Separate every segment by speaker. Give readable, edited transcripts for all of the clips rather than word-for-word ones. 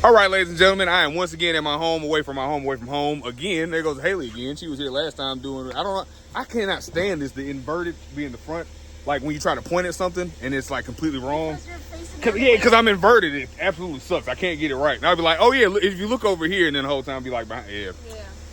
Speaker 1: All right, ladies and gentlemen, I am once again at my home, away from my home, away from home. Again, there goes Haley again. She was here last time doing it. I cannot stand this, the inverted being the front. Like when you try to point at something and it's like completely wrong. Because I'm inverted. It absolutely sucks. I can't get it right. And I'll be like, oh yeah, if you look over here, and then the whole time be like, yeah.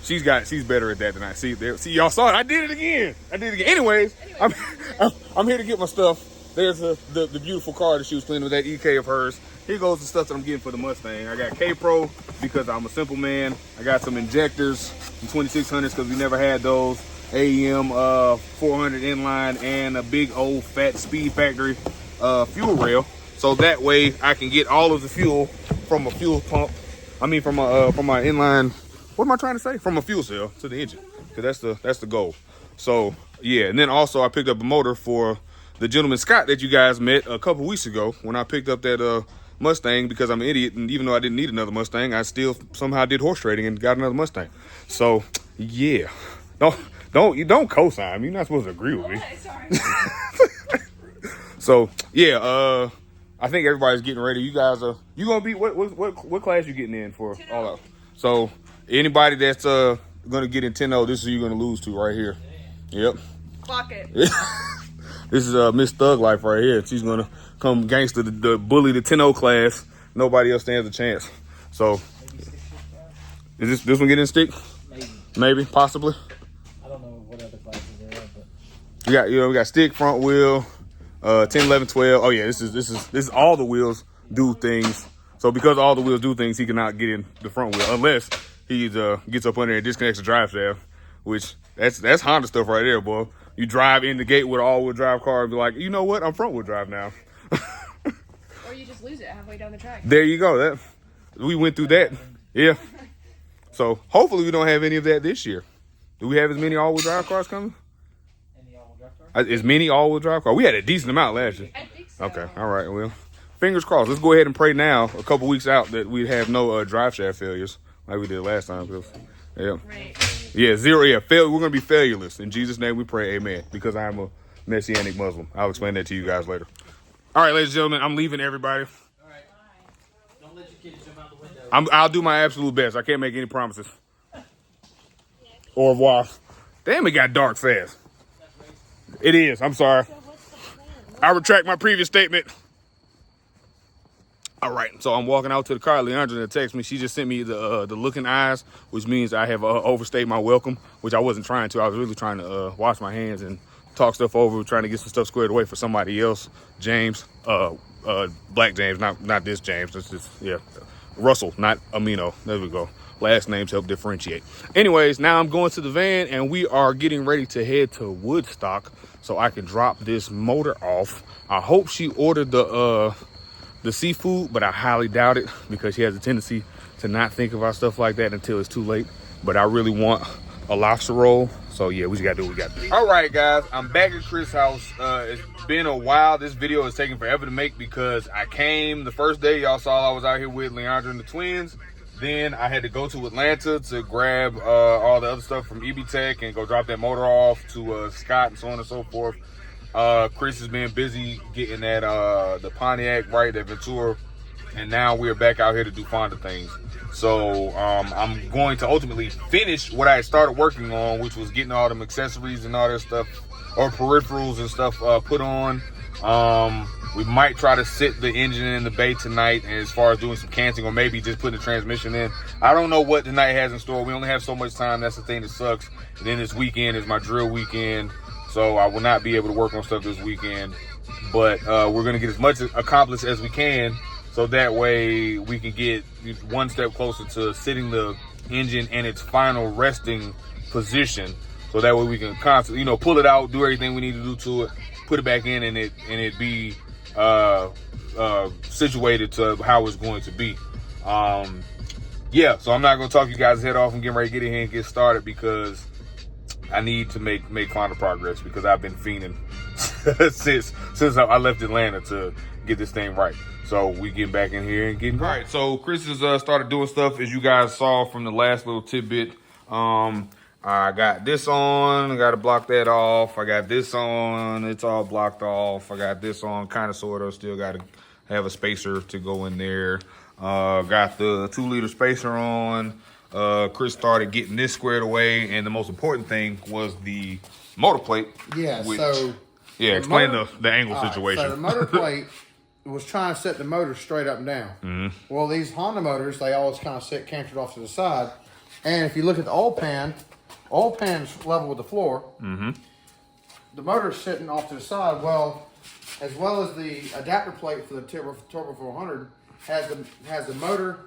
Speaker 1: She's better at that than I. See, y'all saw it. I did it again. Anyways, I'm here to get my stuff. There's the beautiful car that she was cleaning with that EK of hers. Here goes the stuff that I'm getting for the Mustang. I got K-Pro because I'm a simple man. I got some injectors, some 2600s because we never had those. AEM 400 inline and a big old fat Speed Factory fuel rail. So that way I can get all of the fuel from a fuel pump. I mean from my inline. What am I trying to say? From a fuel cell to the engine, because that's the goal. So yeah, and then also I picked up a motor for the gentleman Scott that you guys met a couple weeks ago when I picked up that Mustang, because I'm an idiot, and even though I didn't need another Mustang, I still somehow did horse trading and got another Mustang. So yeah, don't co-sign me. You're not supposed to agree with me. Sorry. So yeah, I think everybody's getting ready. You guys are gonna be what class you getting in for all out? So anybody that's gonna get in 10-0, this is who you're gonna lose to right here. Yep. Clock it. This is Miss Thug Life right here. She's gonna come gangster the bully the 10-0 class. Nobody else stands a chance. So is this one getting stick? Maybe, possibly.
Speaker 2: I don't know what other classes there are, but
Speaker 1: we got stick, front wheel, 10, 11, 12. Oh yeah, this is all the wheels do things. So because all the wheels do things, he cannot get in the front wheel unless he gets up under and disconnects the drive shaft, which that's Honda stuff right there, boy. You drive in the gate with an all-wheel drive car and be like, you know what? I'm front-wheel drive now.
Speaker 3: Or you just lose it halfway down the track.
Speaker 1: There you go. We went through that. Yeah. So hopefully we don't have any of that this year. Do we have as many all-wheel drive cars coming?
Speaker 2: Any all-wheel drive cars?
Speaker 1: As many all-wheel drive cars? We had a decent amount last year.
Speaker 3: I think so.
Speaker 1: Okay. All right. Well, fingers crossed. Let's go ahead and pray now, a couple weeks out, that we have no drive shaft failures like we did last time. Yeah.
Speaker 3: Right.
Speaker 1: Yeah, zero. Yeah, we're going to be failureless. In Jesus' name we pray, amen. Because I am a Messianic Muslim. I'll explain that to you guys later. All right, ladies and gentlemen, I'm leaving everybody.
Speaker 2: All right. Don't let your kids jump out the window.
Speaker 1: I'll do my absolute best. I can't make any promises. Au revoir. Damn, it got dark fast. It is. I'm sorry. I retract my previous statement. All right, so I'm walking out to the car. Leandra texted me. She just sent me the looking eyes, which means I have overstayed my welcome, which I wasn't trying to. I was really trying to wash my hands and talk stuff over, trying to get some stuff squared away for somebody else. James, Black James, not this James. This is, yeah, Russell, not Amino. There we go. Last names help differentiate. Anyways, now I'm going to the van, and we are getting ready to head to Woodstock so I can drop this motor off. I hope she ordered the seafood, but I highly doubt it because she has a tendency to not think about stuff like that until it's too late. But I really want a lobster roll. So yeah, we just gotta do what we gotta do. All right, guys, I'm back at Chris' house. It's been a while. This video is taking forever to make because I came the first day. Y'all saw I was out here with Leandra and the twins. Then I had to go to Atlanta to grab all the other stuff from EB Tech and go drop that motor off to Scott and so on and so forth. Chris has been busy getting that the Pontiac right, that Ventura, and now we're back out here to do Fonda things. So I'm going to ultimately finish what I started working on, which was getting all them accessories and all that stuff, or peripherals and stuff put on. We might try to sit the engine in the bay tonight, and as far as doing some canting or maybe just putting the transmission in. I don't know what tonight has in store. We only have so much time. That's the thing that sucks. And then this weekend is my drill weekend. So I will not be able to work on stuff this weekend, but we're going to get as much accomplished as we can, so that way we can get one step closer to sitting the engine in its final resting position. So that way we can constantly, pull it out, do everything we need to do to it, put it back in, and it be situated to how it's going to be. Yeah, so I'm not going to talk you guys' head off and get ready to get in here and get started because I need to make final progress because I've been fiending since I left Atlanta to get this thing right. So we getting back in here and getting going. All right, so Chris has started doing stuff, as you guys saw from the last little tidbit. I got this on, I got to block that off. I got this on, it's all blocked off. I got this on, kind of, sort of, still got to have a spacer to go in there. Got the 2-liter spacer on. Chris started getting this squared away, and the most important thing was the motor plate.
Speaker 2: Yeah,
Speaker 1: which,
Speaker 2: so...
Speaker 1: Yeah, explain the angle situation.
Speaker 2: So the motor plate was trying to set the motor straight up and down.
Speaker 1: Mm-hmm.
Speaker 2: Well, these Honda motors, they always kind of sit cantered off to the side. And if you look at the oil pan's level with the floor.
Speaker 1: Mm-hmm.
Speaker 2: The motor's sitting off to the side. Well as the adapter plate for the Turbo 400 has the motor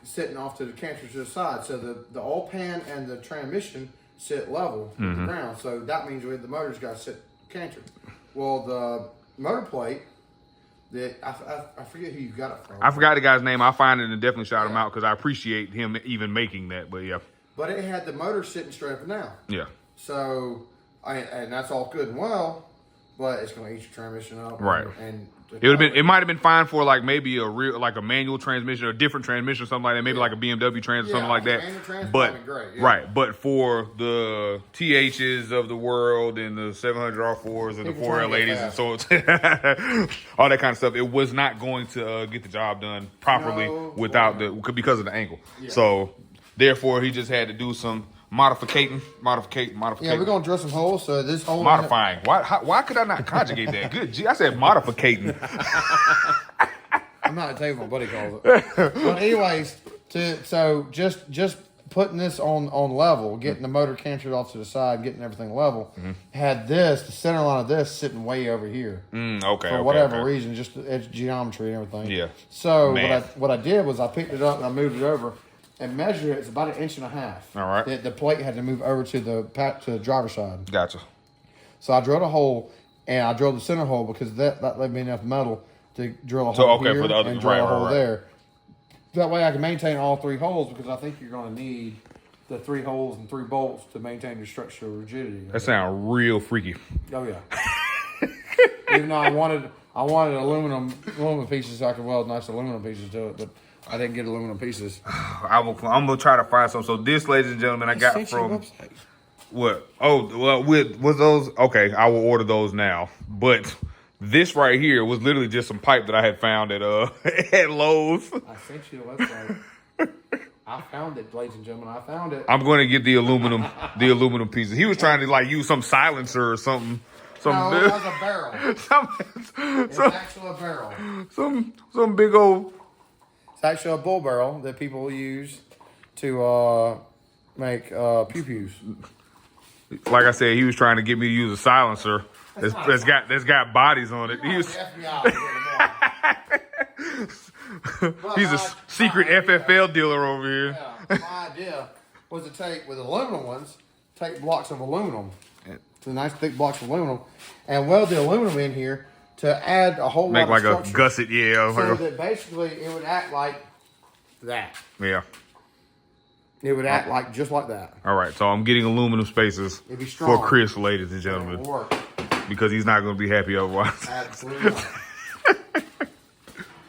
Speaker 2: sitting off to the canter to the side. So the oil pan and the transmission sit level with the ground. So that means the motor's got to sit canter. Well, the motor plate, I forget who you got it from.
Speaker 1: I forgot the guy's name. I'll find it and definitely shout him out because I appreciate him even making that. But yeah.
Speaker 2: But it had the motor sitting straight up and down.
Speaker 1: Yeah.
Speaker 2: So, and that's all good and well, but it's going to eat your transmission up.
Speaker 1: Right.
Speaker 2: And
Speaker 1: it might have been fine for like maybe a manual transmission or a different transmission or something like that, maybe like a BMW trans or something like that. But
Speaker 2: great,
Speaker 1: right, but for the THs of the world and the 700R4s and the 4L80s and so all that kind of stuff, it was not going to get the job done properly because of the angle. Yeah. So therefore, he just had to do some modificating.
Speaker 2: Yeah, we're gonna drill some holes. So this hole
Speaker 1: modifying. Why could I not conjugate that? Good. Gee, I said modificating.
Speaker 2: I'm not gonna tell you what my buddy calls it. But anyways, so just putting this on level, getting the motor cantered off to the side, getting everything level. Had the center line of this sitting way over here. For whatever reason, just it's geometry and everything.
Speaker 1: Yeah.
Speaker 2: So what I did was I picked it up and I moved it over. And measure it, it's about 1.5 inches.
Speaker 1: All right.
Speaker 2: The plate had to move over to the driver's side.
Speaker 1: Gotcha.
Speaker 2: So I drilled a hole, and I drilled the center hole because that left me enough metal to drill a hole here
Speaker 1: for the other,
Speaker 2: and drill a hole
Speaker 1: right.
Speaker 2: there. That way I can maintain all 3 holes because I think you're going to need the 3 holes and 3 bolts to maintain your structural rigidity.
Speaker 1: That sounds real freaky.
Speaker 2: Oh yeah. Even though I wanted aluminum pieces so I could weld nice aluminum pieces to it, but I didn't get aluminum pieces.
Speaker 1: I'm gonna try to find some. So this, ladies and gentlemen, I got from what? Oh, well, was those okay? I will order those now. But this right here was literally just some pipe that I had found at at Lowe's.
Speaker 2: I sent you the website. I found it, ladies and gentlemen. I found it.
Speaker 1: I'm going to get the aluminum pieces. He was trying to like use some silencer or something.
Speaker 2: No, it was a barrel. It's actually a barrel.
Speaker 1: Some big old.
Speaker 2: It's actually a bull barrel that people use to make pew-pews.
Speaker 1: Like I said, he was trying to get me to use a silencer that's got bodies on it. He was, he's a secret FFL dealer over here.
Speaker 2: Yeah, my idea was to take with aluminum ones, take blocks of aluminum, nice thick blocks of aluminum, and weld the aluminum in here to add a whole
Speaker 1: make
Speaker 2: lot
Speaker 1: like
Speaker 2: of
Speaker 1: a gusset, yeah.
Speaker 2: So that basically it would act like that.
Speaker 1: Yeah.
Speaker 2: It would act like just like that.
Speaker 1: All right, so I'm getting aluminum spaces for Chris, ladies and gentlemen, because he's not going to be happy otherwise.
Speaker 2: Absolutely not.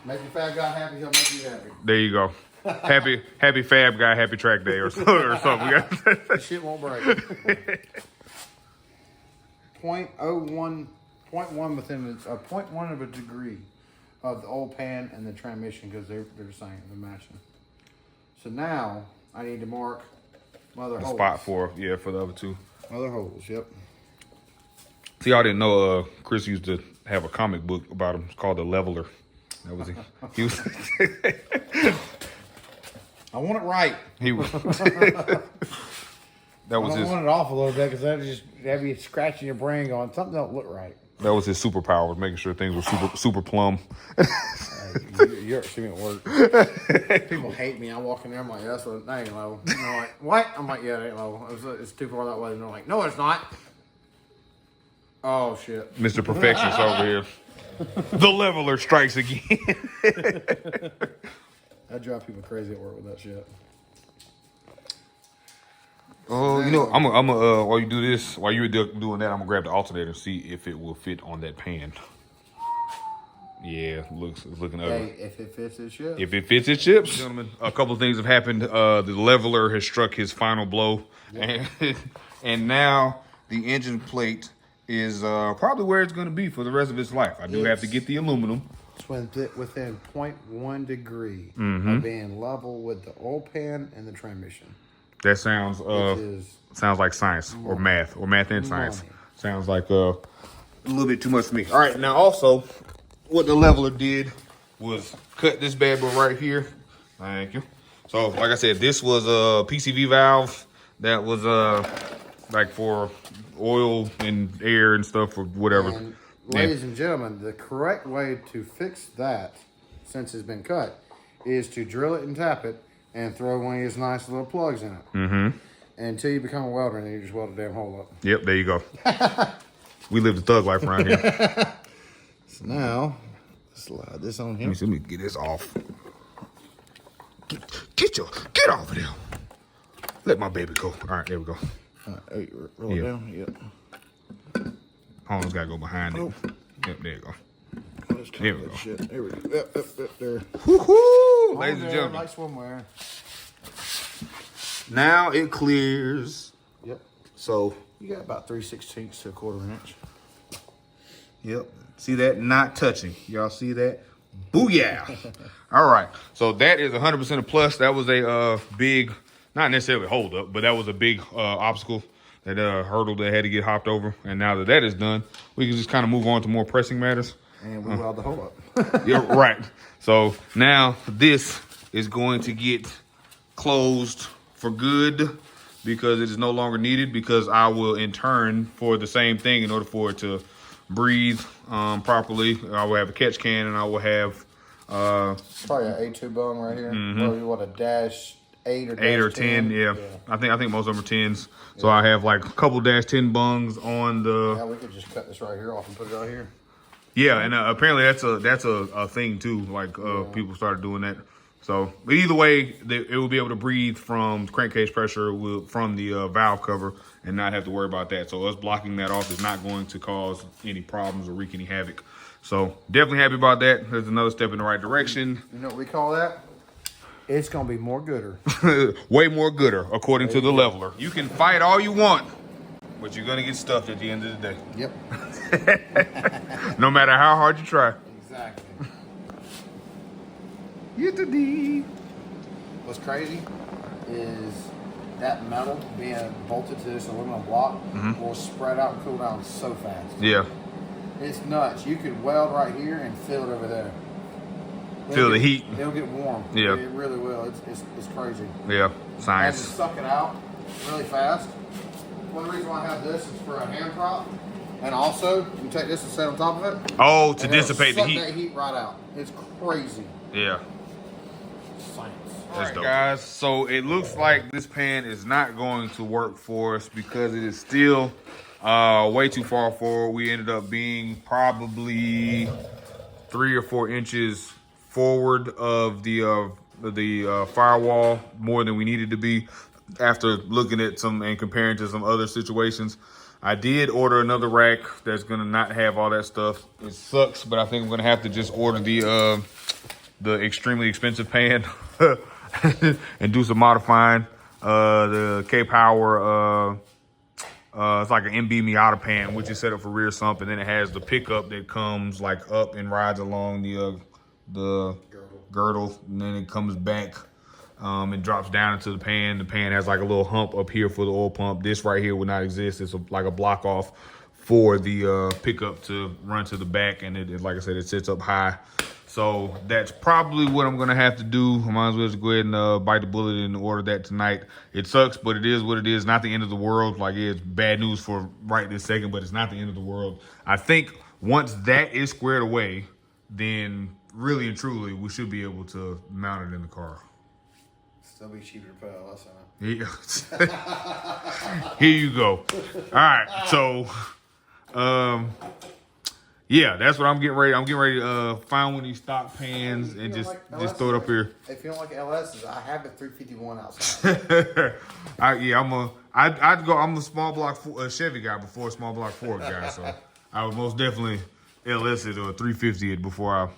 Speaker 2: Make your fab guy happy, he'll make you happy.
Speaker 1: There you go. Happy fab guy, happy track day or something.
Speaker 2: This shit won't break. 0.1 within a 0.1 of a degree of the oil pan and the transmission because they're the same, they're matching. So now I need to mark my other holes.
Speaker 1: Spot for the other 2.
Speaker 2: Other holes, yep.
Speaker 1: See, y'all didn't know Chris used to have a comic book about him. It's called The Leveler. That was he was.
Speaker 2: I want it right.
Speaker 1: He was. That was
Speaker 2: I want it off a little bit because that just have you scratching your brain going, something don't look right.
Speaker 1: That was his superpower, was making sure things were super plumb.
Speaker 2: You're assuming it worked. People hate me. I walk in there, I'm like, that ain't low. And they're like, what? I'm like, yeah, it ain't low. It's too far that way. And they're like, no, it's not. Oh, shit.
Speaker 1: Mr. Perfectionist over here. The leveler strikes again.
Speaker 2: I drive people crazy at work with that shit.
Speaker 1: Oh, I'm while you do this, while you're doing that, I'm gonna grab the alternator and see if it will fit on that pan. Yeah, it's looking ugly.
Speaker 2: Hey, if it fits its chips.
Speaker 1: If it fits its chips. Gentlemen, a couple of things have happened. The leveler has struck his final blow. Yep. And now the engine plate is probably where it's gonna be for the rest of its life. I do have to get the aluminum.
Speaker 2: It's within 0.1 degree of being level with the oil pan and the transmission.
Speaker 1: That sounds sounds like science or math and science. Sounds like a little bit too much for me. All right, now also, what the leveler did was cut this bad boy right here. Thank you. So, like I said, this was a PCV valve that was like for oil and air and stuff or whatever.
Speaker 2: And ladies and gentlemen, the correct way to fix that, since it's been cut, is to drill it and tap it and throw one of these nice little plugs in it. Mm-hmm. Until you become a welder, and then you just weld the damn hole up.
Speaker 1: Yep, there you go. We live the thug life around here.
Speaker 2: So now, slide this on here.
Speaker 1: Let me get this off. Get off of there. Let my baby go. All right, there we go.
Speaker 2: Roll it down. Yep.
Speaker 1: Almost gotta go behind it. Yep, there you go. There we go.
Speaker 2: Shit. There we go. Yep, there.
Speaker 1: Woo-hoo! Ladies and gentlemen.
Speaker 2: Like swimwear.
Speaker 1: Now it clears.
Speaker 2: Yep.
Speaker 1: So
Speaker 2: you got about 3/16 to a 1/4 inch.
Speaker 1: Yep. See that? Not touching. Y'all see that? Booyah! All right. So that is 100% a plus. That was a big, not necessarily hold up, but that was a big obstacle, that hurdle that had to get hopped over. And now that that is done, we can just kind of move on to more pressing matters.
Speaker 2: And we weld the hole up.
Speaker 1: Yeah, right. So now this is going to get closed for good because it is no longer needed, because I will in turn, for the same thing, in order for it to breathe properly, I will have a catch can, and I will have
Speaker 2: probably an A2 bung right here. Probably what, a dash 8 or dash
Speaker 1: 8 or 10, yeah. I think most of them are 10s. So I have like a couple dash 10 bungs on the.
Speaker 2: Yeah, we could just cut this right here off and put it right here.
Speaker 1: Yeah, and apparently that's a thing too. Like people started doing that. So, but either way, it will be able to breathe from crankcase pressure from the valve cover and not have to worry about that. So us blocking that off is not going to cause any problems or wreak any havoc. So definitely happy about that. There's another step in the right direction.
Speaker 2: You know what we call that? It's going to be more gooder.
Speaker 1: Way more gooder, according to the leveler. You can fight all you want, but you're going to get stuffed at the end of the day.
Speaker 2: Yep.
Speaker 1: No matter how hard you try.
Speaker 2: Exactly.
Speaker 1: Get the D.
Speaker 2: What's crazy is that metal being bolted to this aluminum block will spread out and cool down so fast.
Speaker 1: Yeah.
Speaker 2: It's nuts. You could weld right here and feel it over there.
Speaker 1: Feel the heat.
Speaker 2: It'll get warm.
Speaker 1: Yeah.
Speaker 2: It really will. It's crazy.
Speaker 1: Yeah.
Speaker 2: I
Speaker 1: Science.
Speaker 2: just suck it out really fast. One reason why I have this is for a hand prop. And also, you take this and set on top of it.
Speaker 1: Oh, to
Speaker 2: and it'll
Speaker 1: dissipate the
Speaker 2: suck
Speaker 1: heat.
Speaker 2: that heat right out. It's crazy.
Speaker 1: Yeah.
Speaker 2: Science.
Speaker 1: All right, guys. So it looks like this pan is not going to work for us because it is still way too far forward. We ended up being probably 3 or 4 inches forward of the firewall, more than we needed to be, after looking at some and comparing to some other situations. I did order another rack that's gonna not have all that stuff. It sucks, but I think I'm gonna have to just order the extremely expensive pan and do some modifying. The K-Power, it's like an MB Miata pan, which is set up for rear sump, and then it has the pickup that comes like up and rides along the girdle, and then it comes back and drops down into the pan. The pan has like a little hump up here for the oil pump. This right here would not exist. It's like a block off for the pickup to run to the back, and it, like I said, it sits up high. So that's probably what I'm gonna have to do. I might as well just go ahead and bite the bullet and order that tonight. It sucks, but it is what it is. Not the end of the world. Like, it's bad news for right this second, but it's not the end of the world. I think once that is squared away, then really and truly we should be able to mount it in the car.
Speaker 2: Still be cheaper to put out last time.
Speaker 1: Yeah. Here you go. All right, so yeah, that's what I'm getting ready. I'm getting ready to find one of these stock pans and just throw it up here.
Speaker 2: If you don't like LS's, I have a 351 outside.
Speaker 1: I'm a small block Chevy guy before a small block Ford guy, so I would most definitely LS it or a 350 it before I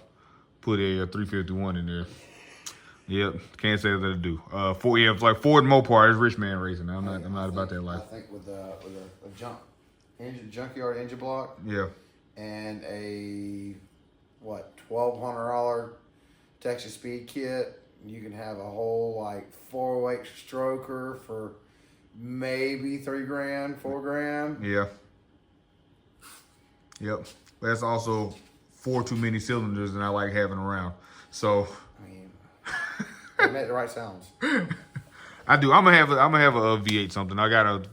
Speaker 1: put a 351 in there. Yep, can't say that I do. It's like Ford Mopar. It's rich man racing. I'm not about that life.
Speaker 2: I think with a junkyard engine block.
Speaker 1: Yeah.
Speaker 2: And a what, $1,200 Texas Speed kit. You can have a whole like 408 stroker for maybe $3,000, $4,000.
Speaker 1: Yeah. Yep. That's also 4 too many cylinders than I like having around. So
Speaker 2: I mean, they make the right sounds.
Speaker 1: I do. I'm gonna have a V8 something. I got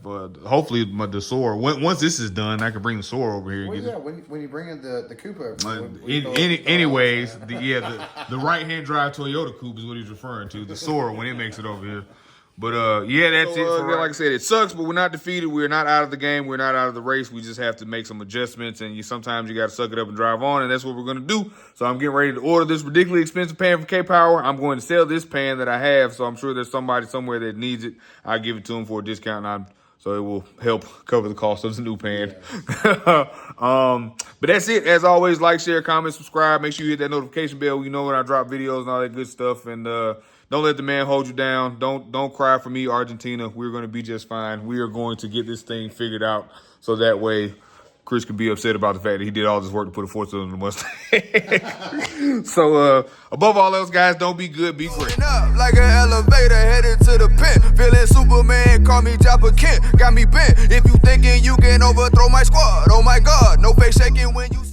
Speaker 1: hopefully the Soar. Once this is done, I can bring the Soar over here.
Speaker 2: Well, yeah, when you bring in the coupe over,
Speaker 1: anyways, the right hand drive Toyota coupe is what he's referring to. The Soar when it makes it over here. But yeah, that's it. Like I said, it sucks, but we're not defeated. We're not out of the game. We're not out of the race. We just have to make some adjustments, and sometimes you got to suck it up and drive on, and that's what we're gonna do. So I'm getting ready to order this ridiculously expensive pan from K-Power. I'm going to sell this pan that I have, so I'm sure there's somebody somewhere that needs it. I'll give it to them for a discount, so it will help cover the cost of the new pan. Yes. But that's it. As always, like, share, comment, subscribe. Make sure you hit that notification bell. You know when I drop videos and all that good stuff, and don't let the man hold you down. Don't cry for me, Argentina. We're going to be just fine. We are going to get this thing figured out so that way Chris can be upset about the fact that he did all this work to put a 4-cylinder in the Mustang. So, above all else, guys, don't be good, be great.
Speaker 4: Up like an elevator headed to the pit. Feeling Superman, call me Joppa Kent. Got me bent. If you thinking you can overthrow my squad, oh my God, no face shaking when you